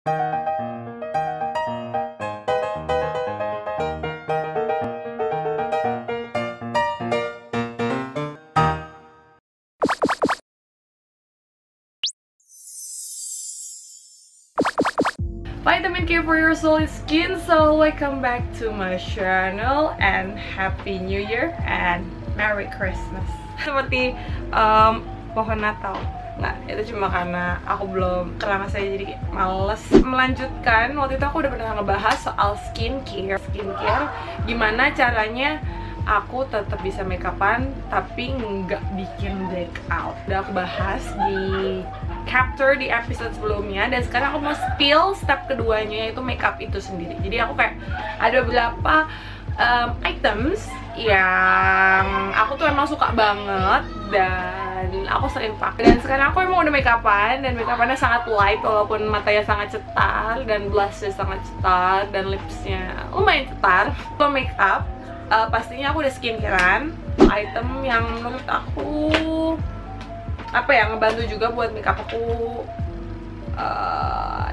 Vitamin Care for your soul is skin. So welcome back to my channel and Happy New Year and Merry Christmas. Seperti pohon Natal. Nah, itu cuma karena aku belum kelama saya jadi males melanjutkan. Waktu itu aku udah pernah ngebahas soal skincare, gimana caranya aku tetap bisa make upan tapi nggak bikin breakout. Udah aku bahas di capture di episode sebelumnya, dan sekarang aku mau spill step keduanya, yaitu makeup itu sendiri. Jadi aku kayak ada beberapa items yang aku tuh emang suka banget dan aku sering pakai, dan sekarang aku emang udah make upan, dan make upannya sangat light walaupun matanya sangat cetar dan blushnya sangat cetar dan lipsnya lumayan cetar. Kalau make up pastinya aku udah skincarean, item yang menurut aku apa ya, ngebantu juga buat makeup aku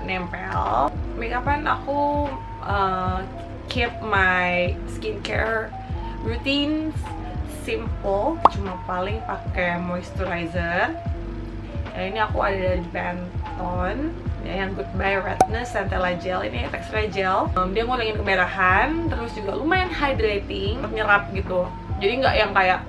nempel. Makeupan aku keep my skincare routine simple, cuma paling pakai moisturizer. Nah, ini aku ada dari Benton yang Goodbye Redness Centella Gel. Ini teksturnya gel, dia ngurangin kemerahan, terus juga lumayan hydrating, nyerap gitu. Jadi nggak yang kayak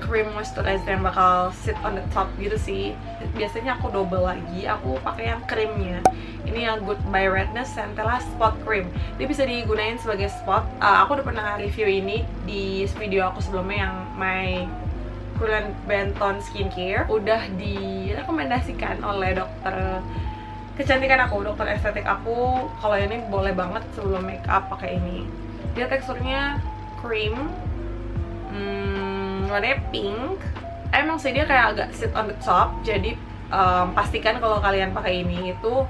cream moisturizer yang bakal sit on the top gitu sih. Biasanya aku double lagi, aku pakai yang creamnya. Ini yang Goodbye Redness Centella Spot Cream. Dia bisa digunain sebagai spot. Aku udah pernah review ini di video aku sebelumnya yang My Current Benton Skincare. Udah direkomendasikan oleh dokter kecantikan aku, dokter estetik aku, kalau ini boleh banget sebelum makeup pakai ini. Dia teksturnya cream, warnanya pink. Emang sih dia kayak agak sit on the top, jadi pastikan kalau kalian pakai ini itu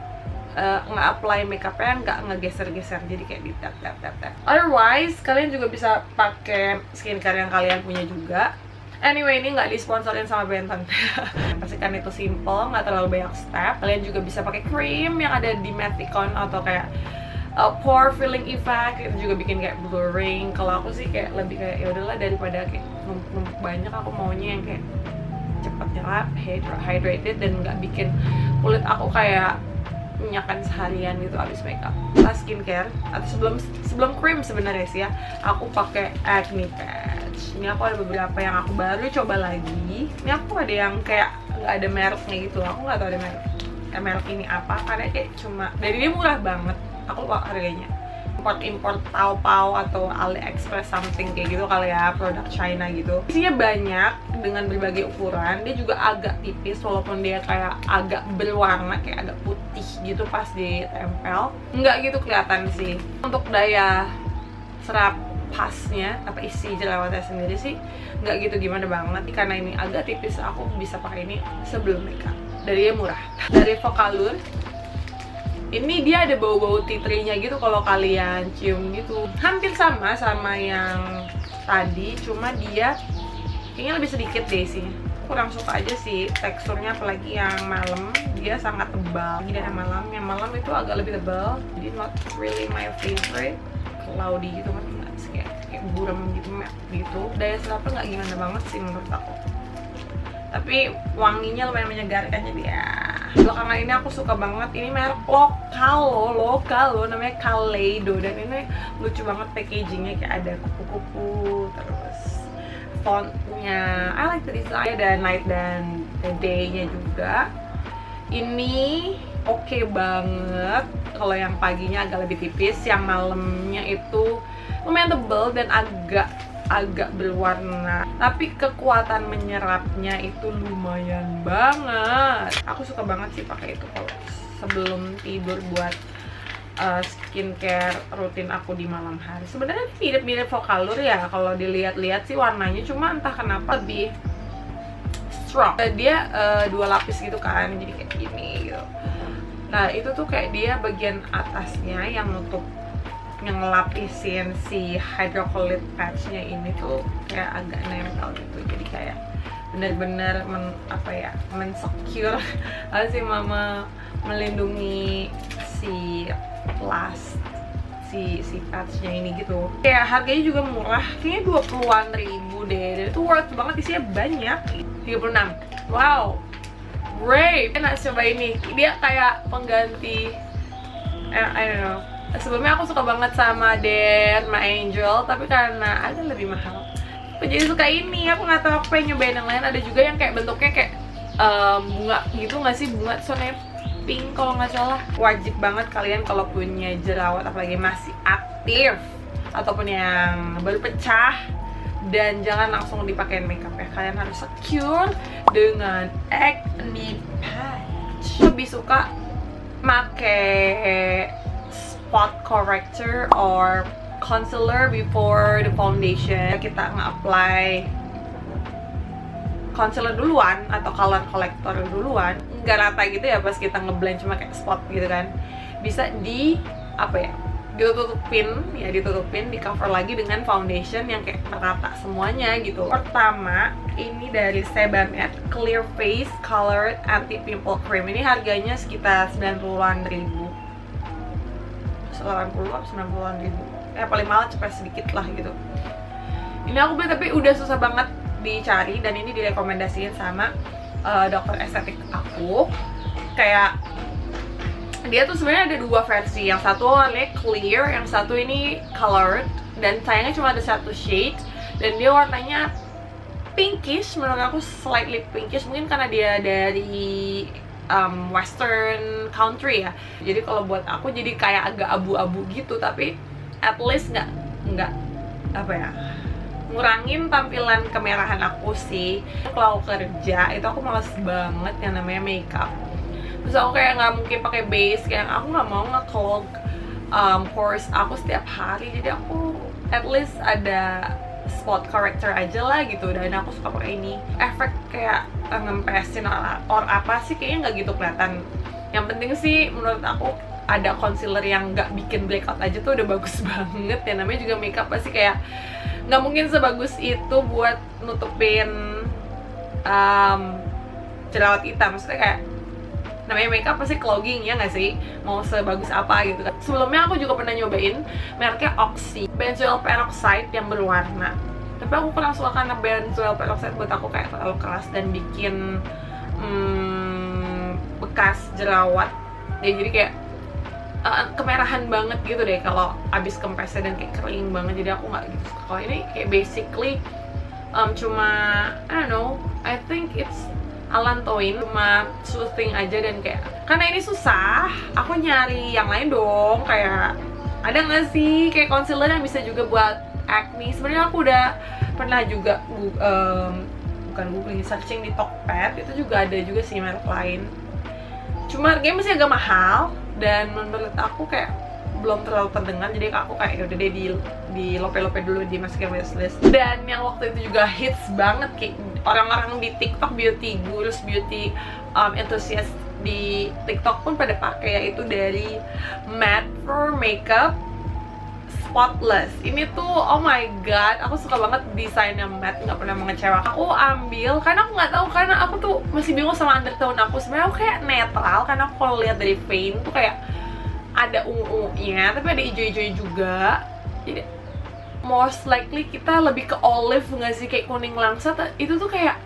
nggak apply makeupnya nggak ngegeser-geser, jadi kayak di tap. Otherwise kalian juga bisa pakai skincare yang kalian punya juga. Anyway, ini nggak disponsorin sama Benton. Pastikan itu simple, nggak terlalu banyak step. Kalian juga bisa pakai cream yang ada di Maticon atau kayak pore filling effect, itu juga bikin kayak blurring. Kalau aku sih kayak lebih kayak ya udahlah, daripada kayak numpuk banyak, aku maunya yang kayak cepat nyerap, hydrated, dan nggak bikin kulit aku kayak minyakan seharian gitu abis makeup. Setelah skincare atau sebelum cream sebenarnya sih ya, aku pakai acne patch. Ini aku ada beberapa yang aku baru coba lagi. Ini aku ada yang kayak nggak ada mereknya gitu, aku nggak tahu ada merek ini apa, karena kayak cuma dari dia murah banget. Aku lupa harganya, import Taobao atau AliExpress something kayak gitu kali ya, produk China gitu. Isinya banyak dengan berbagai ukuran. Dia juga agak tipis walaupun dia kayak agak berwarna, kayak agak putih gitu pas ditempel. Nggak gitu kelihatan sih. Untuk daya serap pasnya, apa isi jerawatnya sendiri sih nggak gitu gimana banget. Karena ini agak tipis, aku bisa pakai ini sebelum makeup. Dari dia murah. Dari Vocaloid. Ini dia ada bau-bau tea tree-nya gitu kalau kalian cium gitu. Hampir sama yang tadi, cuma dia kayaknya lebih sedikit deh isinya. Kurang suka aja sih teksturnya, apalagi yang malam. Dia sangat tebal. Ini yang malam itu agak lebih tebal. Jadi not really my favorite. Cloudy gitu kan, kayak buram gitu, matte gitu. Daya serapnya nggak gimana banget sih menurut aku. Tapi wanginya lumayan menyegarkan, jadi ya. Belakangan ini aku suka banget, ini merek lokal loh, namanya Kaleido, dan ini lucu banget packagingnya, kayak ada kupu-kupu, terus fontnya I like the design, ada night dan day-nya juga. Ini oke banget. Kalau yang paginya agak lebih tipis, yang malamnya itu lumayan tebel dan agak berwarna, tapi kekuatan menyerapnya itu lumayan banget. Aku suka banget sih pakai itu kalau sebelum tidur buat skincare rutin aku di malam hari. Sebenarnya mirip-mirip Vocaloid ya kalau dilihat-lihat sih warnanya, cuma entah kenapa lebih strong. Dia dua lapis gitu kan, jadi kayak gini gitu. Nah, itu tuh kayak dia bagian atasnya yang nutup, yang ngelapisin si hydrocolloid patchnya ini tuh kayak agak nempel gitu, jadi kayak bener-bener mensecure sih mama melindungi si patchnya ini gitu. Kayak harganya juga murah, kayaknya 20-an ribu deh, dan itu worth banget, isinya banyak. 36. Wow, great. Enak coba ini, dia kayak pengganti I don't know. Sebelumnya aku suka banget sama Derma Angel, tapi karena agak lebih mahal aku jadi suka ini. Aku nggak tahu, aku pengen nyobain yang lain. Ada juga yang kayak bentuknya kayak bunga gitu nggak sih, bunga warnanya pink kalau nggak salah. Wajib banget kalian kalau punya jerawat apalagi masih aktif ataupun yang baru pecah, dan jangan langsung dipakein makeup ya, kalian harus secure dengan acne patch. Lebih suka make spot corrector or concealer before the foundation. Kita nge-apply concealer duluan atau color corrector duluan, nggak rata gitu ya pas kita ngeblend, cuma kayak spot gitu kan. Bisa di ditutupin, di cover lagi dengan foundation yang kayak merata semuanya gitu. Pertama, ini dari Sebamed Clear Face Colored Anti Pimple Cream. Ini harganya sekitar 90-an ribu, 90-an ribu. Paling mahal cepet sedikit lah gitu. Ini aku beli tapi udah susah banget dicari, dan ini direkomendasiin sama dokter estetik aku. Kayak dia tuh sebenarnya ada dua versi, yang satu warnanya clear, yang satu ini colored, dan sayangnya cuma ada satu shade, dan dia warnanya pinkish, menurut aku slightly pinkish, mungkin karena dia dari western country ya. Jadi kalau buat aku jadi kayak agak abu-abu gitu, tapi at least nggak apa ya, ngurangin tampilan kemerahan aku sih. Kalau aku kerja itu aku males banget yang namanya makeup, terus aku kayak nggak mungkin pakai base, kayak aku nggak mau nge-clog pores aku setiap hari, jadi aku at least ada spot corrector aja lah gitu. Dan aku suka pakai ini, efek kayak ngempesin or apa sih kayaknya nggak gitu kelihatan. Yang penting sih menurut aku ada concealer yang nggak bikin breakout aja tuh udah bagus banget ya. Namanya juga makeup pasti kayak nggak mungkin sebagus itu buat nutupin jerawat hitam. Maksudnya kayak namanya makeup pasti clogging ya nggak sih, mau sebagus apa gitu kan. Sebelumnya aku juga pernah nyobain mereknya Oxy benzoyl peroxide yang berwarna, tapi aku kurang suka karena benzoyl peroxide buat aku kayak terlalu keras dan bikin bekas jerawat ya, jadi kayak kemerahan banget gitu deh kalau abis kempesnya, dan kayak kering banget, jadi aku nggak gitu suka. Kalau ini kayak basically cuma I don't know, I think it's Allantoin, cuma soothing aja. Dan kayak karena ini susah, aku nyari yang lain dong, kayak ada nggak sih kayak concealer yang bisa juga buat acne. Sebenarnya aku udah pernah juga bukan googling, searching di Tokped, itu juga ada juga sih merek lain, cuma harganya masih agak mahal dan menurut aku kayak belum terlalu terdengar, jadi aku kayak yaudah deh di lope-lope dulu, dimasukin wishlist. Dan yang waktu itu juga hits banget, kayak orang-orang di TikTok, beauty gurus, beauty enthusiast di TikTok pun pada pakai, yaitu dari Matte for Makeup Spotless. Ini tuh oh my god, aku suka banget desainnya Matte, nggak pernah mengecewakan. Aku ambil karena aku nggak tahu, karena aku tuh masih bingung sama undertone aku. Sebenarnya aku kayak netral, karena aku kalau lihat dari Fein tuh kayak ada ungu-ungunya, tapi ada hijau-hijaunya juga. Jadi most likely kita lebih ke olive nggak sih, kayak kuning langsat. Itu tuh kayak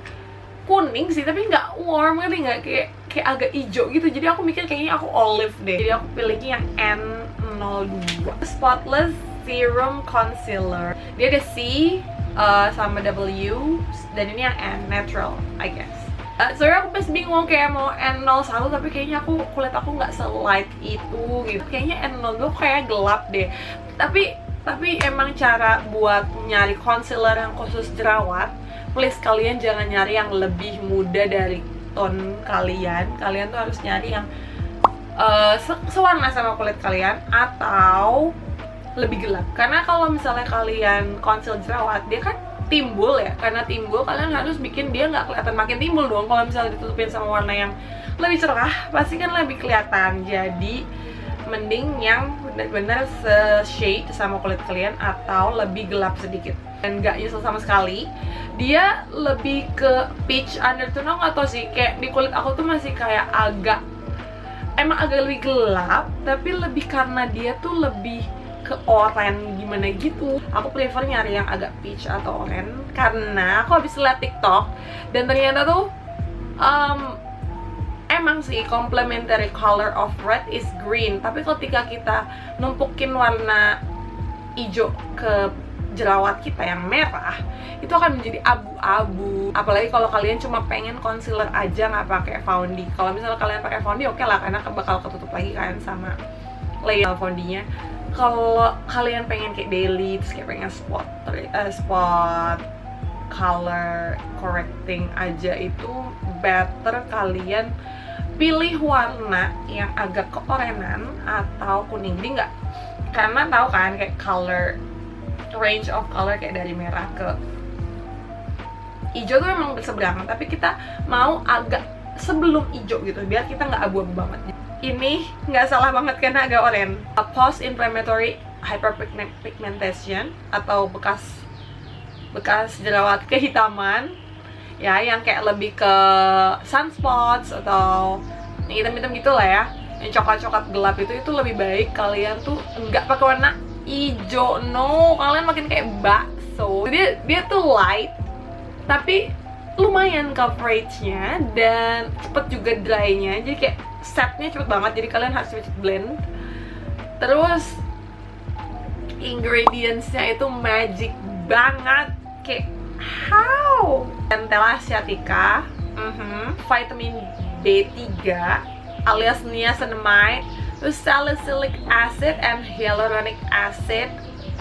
kuning sih, tapi nggak warm, ngerti nggak, kayak agak hijau gitu. Jadi aku mikir kayaknya aku olive deh. Jadi aku pilihnya yang N02 Spotless Serum Concealer. Dia ada C sama W, dan ini yang N natural, I guess. Soalnya aku pas bingung kayak mau N01, tapi kayaknya kulit aku nggak se-light itu gitu. Kayaknya N02 kayak gelap deh. Tapi emang cara buat nyari concealer yang khusus jerawat, please kalian jangan nyari yang lebih muda dari tone kalian. Kalian tuh harus nyari yang sewarna sama kulit kalian atau lebih gelap. Karena kalau misalnya kalian conceal jerawat, dia kan timbul ya. Karena timbul, kalian harus bikin dia nggak kelihatan makin timbul dong. Kalau misalnya ditutupin sama warna yang lebih cerah, pasti kan lebih kelihatan. Jadi mending yang benar-benar se-shade sama kulit kalian atau lebih gelap sedikit. Dan nggak nyesel sama sekali. Dia lebih ke peach undertone, nggak tau sih, kayak di kulit aku tuh masih kayak agak emang agak lebih gelap, tapi lebih karena dia tuh lebih ke oranye gimana gitu. Aku prefer nyari yang agak peach atau oranye karena aku habis liat TikTok dan ternyata tuh emang sih complementary color of red is green, tapi ketika kita numpukin warna hijau ke jerawat kita yang merah, itu akan menjadi abu-abu. Apalagi kalau kalian cuma pengen concealer aja nggak pakai foundation. Kalau misalnya kalian pakai foundation, oke lah, karena bakal ketutup lagi kan sama layer foundationnya. Kalau kalian pengen kayak daily, terus kayak pengen spot color correcting aja, itu better kalian pilih warna yang agak keorenan atau kuning. Jadi nggak, karena tahu kan kayak color range of color kayak dari merah ke hijau tuh memang berseberangan, tapi kita mau agak sebelum hijau gitu biar kita nggak abu-abu banget. Ini nggak salah banget karena agak oranye. Post inflammatory hyperpigmentation atau bekas jerawat kehitaman ya, yang kayak lebih ke sunspots atau yang hitam-hitam gitu lah ya, yang coklat-coklat gelap itu lebih baik kalian tuh nggak pakai warna hijau. No, kalian makin kayak bakso. Dia tuh light tapi lumayan coveragenya dan cepet juga drynya, jadi kayak setnya cepet banget, jadi kalian harus cepet blend. Terus ingredientsnya itu magic banget, kayak how? Centella asiatica, vitamin B3 alias niacinamide, terus salicylic acid and hyaluronic acid.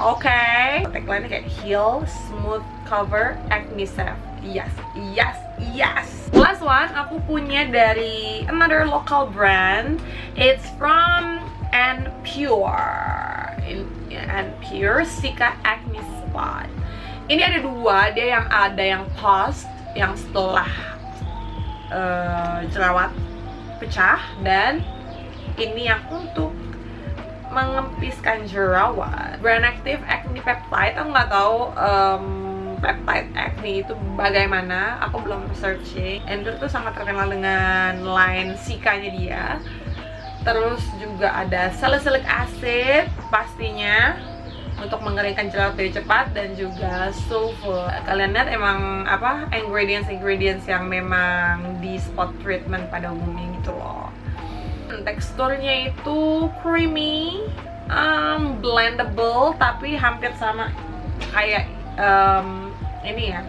Oke, tagline-nya kayak heal, smooth, cover, acne safe. Yes. Last one, aku punya dari another local brand. It's from Pure Cica Acne Spot. Ini ada dua, dia yang ada yang post, yang setelah jerawat pecah, dan ini yang untuk mengempiskan jerawat. Brand Active Acne Peptide. Aku nggak tahu peptide acne itu bagaimana, aku belum searching. Ender tuh sangat terkenal dengan line Cica-nya dia. Terus juga ada salicylic acid pastinya untuk mengeringkan jerawat lebih cepat, dan juga sulfur. Kalian lihat emang apa ingredients yang memang di spot treatment pada umumnya gitu loh. Teksturnya itu creamy, blendable, tapi hampir sama kayak ini ya,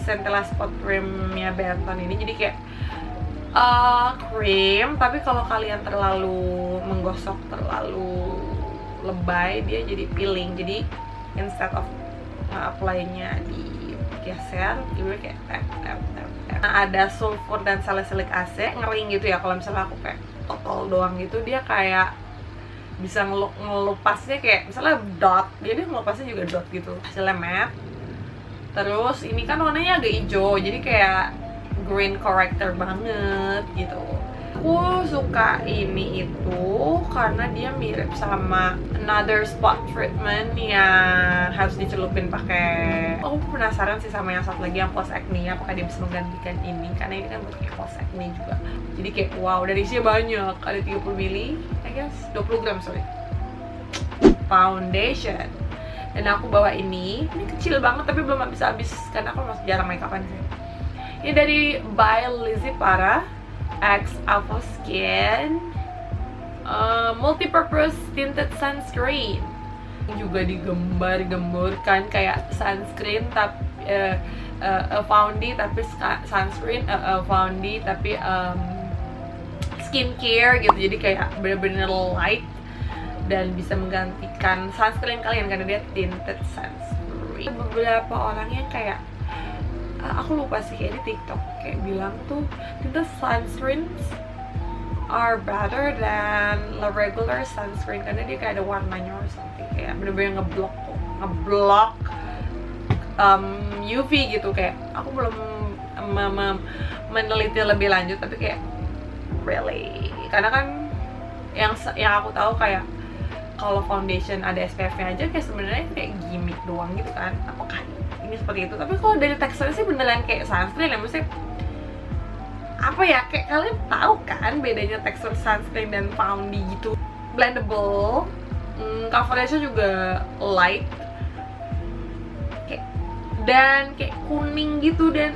Centella Spot Creamnya Benton ini. Jadi kayak cream, tapi kalau kalian terlalu menggosok, terlalu lebay, dia jadi peeling. Jadi instead of apply-nya digeser, dia kayak tap. Nah, ada sulfur dan salicylic acid, ngering gitu ya. Kalau misalnya aku kayak total doang gitu, dia kayak bisa ngelupasnya kayak misalnya dot, dia ngelupasnya juga dot gitu, hasilnya matte. Terus ini kan warnanya agak hijau, jadi kayak green corrector banget gitu. Aku suka ini itu karena dia mirip sama another spot treatment yang harus dicelupin pakai. Aku penasaran sih sama yang satu lagi yang post acne, apakah dia bisa menggantikan ini, karena ini kan buat post acne juga. Jadi kayak wow, dari isinya banyak, ada 30 ml, I guess 20 gram sorry. Foundation. Dan aku bawa ini kecil banget tapi belum habis karena aku masih jarang makeupan sih. Ini dari by Lizzie Para X Avo Skin multi-purpose tinted sunscreen. Juga digembar-gemburkan kayak sunscreen tapi foundation tapi sunscreen, foundation tapi skincare gitu. Jadi kayak bener-bener light dan bisa menggantikan sunscreen kalian karena dia tinted sunscreen. Beberapa orang yang kayak aku lupa sih, kayak di TikTok kayak bilang tuh tinted sunscreens are better than the regular sunscreen karena dia kayak ada warnanya or something, kayak bener-bener ngeblok UV gitu. Kayak aku belum meneliti lebih lanjut, tapi kayak really, karena kan yang aku tahu kayak kalau foundation ada SPF-nya aja kayak sebenarnya kayak gimmick doang gitu kan. Apakah ini seperti itu? Tapi kalau dari teksturnya sih beneran kayak sunscreen ya, maksudnya apa ya, kayak kalian tahu kan bedanya tekstur sunscreen dan foundy gitu. Blendable, coveragenya juga light, dan kayak kuning gitu, dan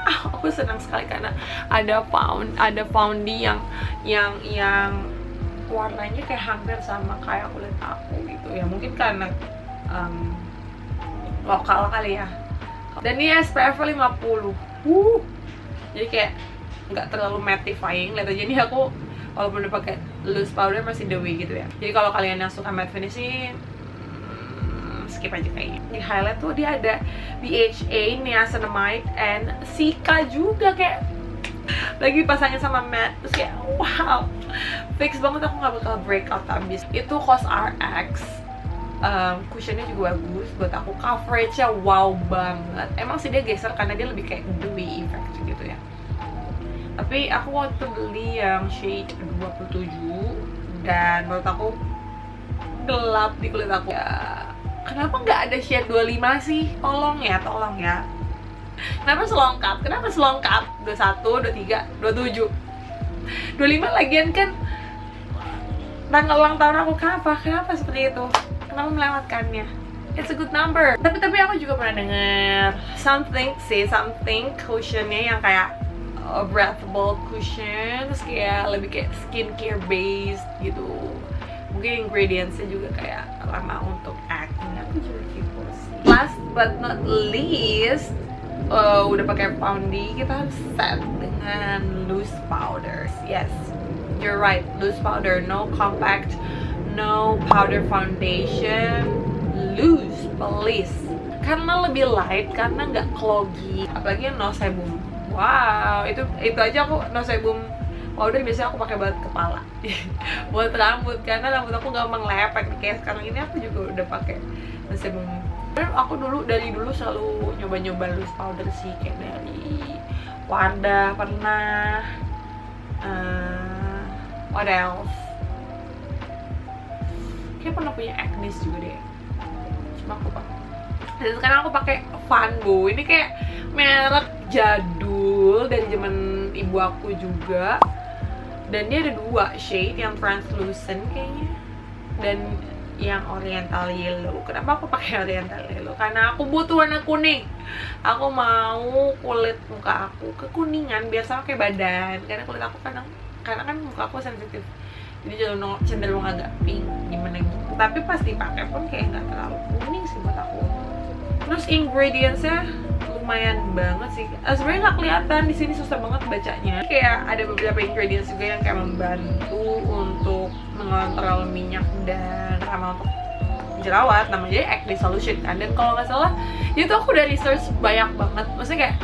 aku senang sekali karena ada foundy yang warnanya kayak hampir sama kayak kulit aku gitu ya, mungkin karena lokal kali ya. Dan ini SPF 50, jadi kayak nggak terlalu mattifying. Lihat aja nih, aku walaupun udah pakai loose powder masih dewy gitu ya. Jadi kalau kalian yang suka matte finishing, skip aja kayaknya. Di highlight tuh dia ada BHA, Niacinamide, and Cica juga, kayak lagi pasangnya sama matte, terus kayak wow, fix banget. Aku nggak bakal breakout abis. Itu COSRX, cushionnya juga bagus buat aku, coveragenya wow banget. Emang sih dia geser karena dia lebih kayak dewy effect gitu ya. Tapi aku waktu beli yang shade 27 dan menurut aku gelap di kulit aku ya. Kenapa nggak ada shade 25 sih? Tolong ya, tolong ya. Kenapa selongkap? Kenapa selongkap? 21, 23, 27, 25 lagian kan tanggal ulang tahun aku. Kenapa seperti itu? Kenapa melewatkannya? It's a good number. Tapi aku juga pernah denger something cushionnya yang kayak breathable cushion, terus kayak lebih kayak skincare based gitu. Mungkin ingredientsnya juga kayak ramah untuk acne. Aku juga kepo sih. Last but not least, udah pakai foundy, kita harus set dengan loose powders. Yes, you're right, loose powder. No compact, no powder foundation, loose please. Karena lebih light, karena nggak cloggy. Apalagi yang no sebum. Wow, itu aja aku no sebum powder biasanya aku pakai buat kepala, buat rambut, karena rambut aku gampang lepek. Kayak sekarang ini aku juga udah pakai no sebum. Aku dari dulu selalu nyoba loose powder sih, kayak dari Wardah pernah, what else? Kayak pernah punya Agnes juga deh. Cuma aku pakai. Dan sekarang aku pakai Fanbo. Ini kayak merek jadul dari zaman ibu aku juga. Dan dia ada 2 shade, yang translucent kayaknya dan yang oriental yellow. Kenapa aku pakai oriental yellow? Karena aku butuh warna kuning. Aku mau kulit muka aku kekuningan biar sama kayak badan. Karena kulit aku karena kan muka aku sensitif, jadi cenderung agak pink gimana gitu. Tapi pas dipakai pun kayak nggak terlalu kuning sih buat aku. Terus ingredientsnya lumayan banget sih. Sebenarnya nggak kelihatan di sini, susah banget bacanya. Kayak ada beberapa ingredients juga yang kayak membantu untuk mengontrol minyak dan ramah untuk jerawat. Namanya acne solution kan. Dan kalau nggak salah itu aku udah research banyak banget. Maksudnya kayak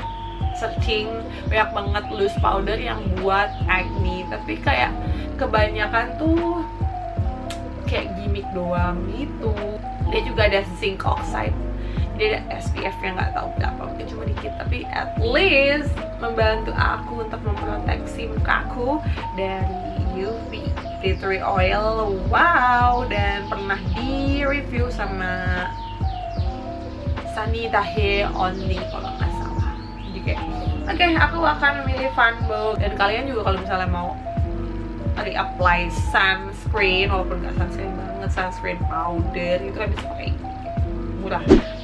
searching banyak banget loose powder yang buat acne. Tapi kayak kebanyakan tuh kayak gimmick doang gitu. Dia juga ada zinc oxide, jadi ada SPF yang nggak tahu berapa, mungkin cuma dikit, tapi at least membantu aku untuk memproteksi muka aku dari UV. Tea tree oil, wow, dan pernah di review sama Sunny Dahe Only kalau nggak salah. Jadi kayak oke, aku akan memilih Fanbo. Dan kalian juga kalau misalnya mau reapply sunscreen, walaupun nggak sunscreen banget, sunscreen powder itu kan bisa pakai murah.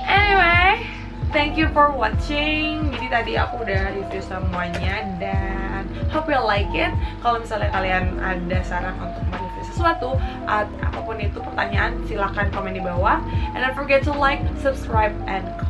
Anyway, thank you for watching. Jadi tadi aku udah review semuanya dan hope you like it. Kalau misalnya kalian ada saran untuk mereview sesuatu atau apapun itu pertanyaan, silahkan komen di bawah. And don't forget to like, subscribe, and comment.